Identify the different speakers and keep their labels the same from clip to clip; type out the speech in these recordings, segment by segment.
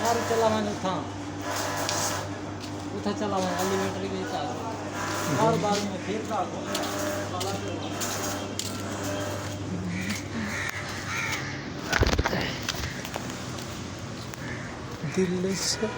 Speaker 1: बाहर चला मैंने था उठा चला मैं एलिवेटर भी था बार बार में फिर था
Speaker 2: दिल से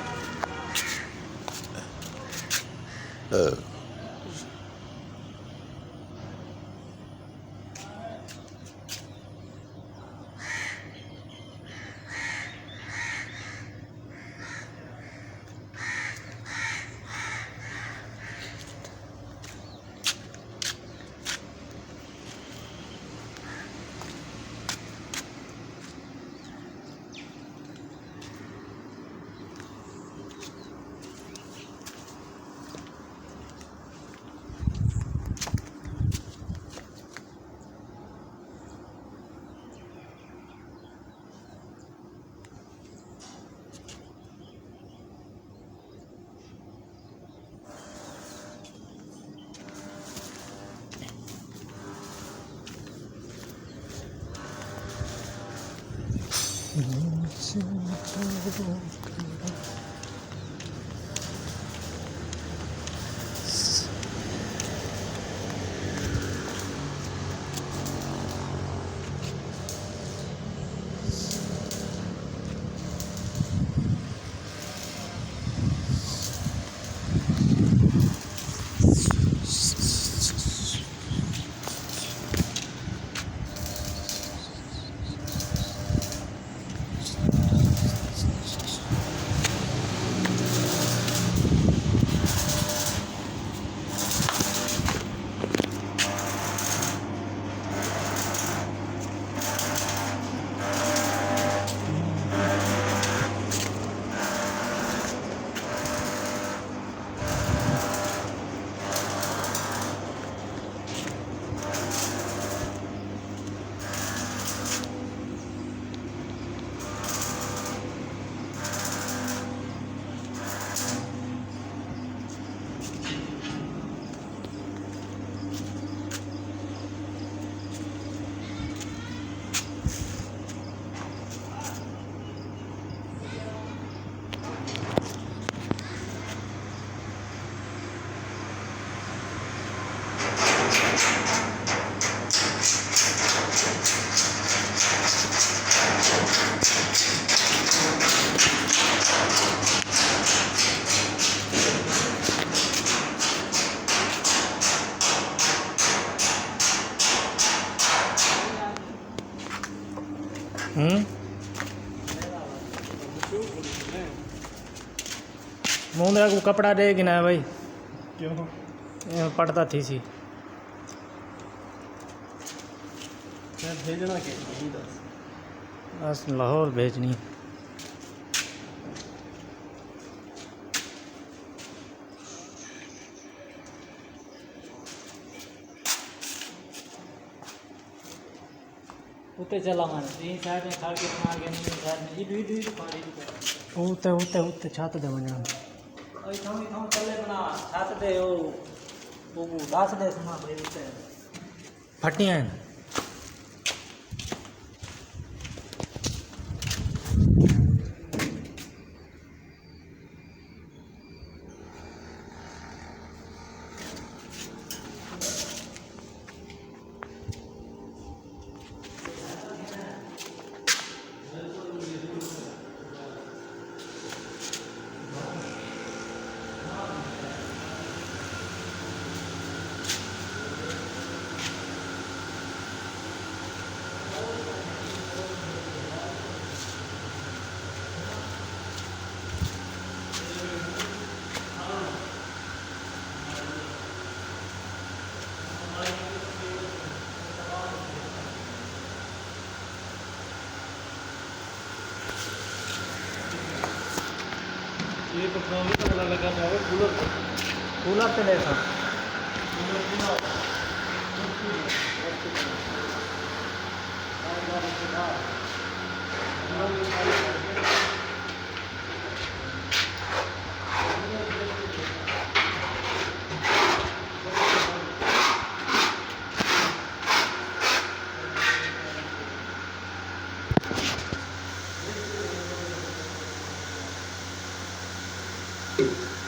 Speaker 2: मुंह मेरा को कपड़ा देगी ना भाई क्यों पड़ता थी सी
Speaker 1: भेजना के
Speaker 2: बस लाहौर भेजनी
Speaker 1: उते चला मैंने तीन साइड में खा के मार के नहीं साइड में इधर पानी
Speaker 2: उते उते उते छत दे वणा
Speaker 1: ओए थोड़ी चले बना छत दे वो दास दे समा भाई उते
Speaker 2: फटियां हैं
Speaker 1: ये तो प्रॉब्लम पता लगा था
Speaker 2: कूलर पे ले था
Speaker 1: ਹੈ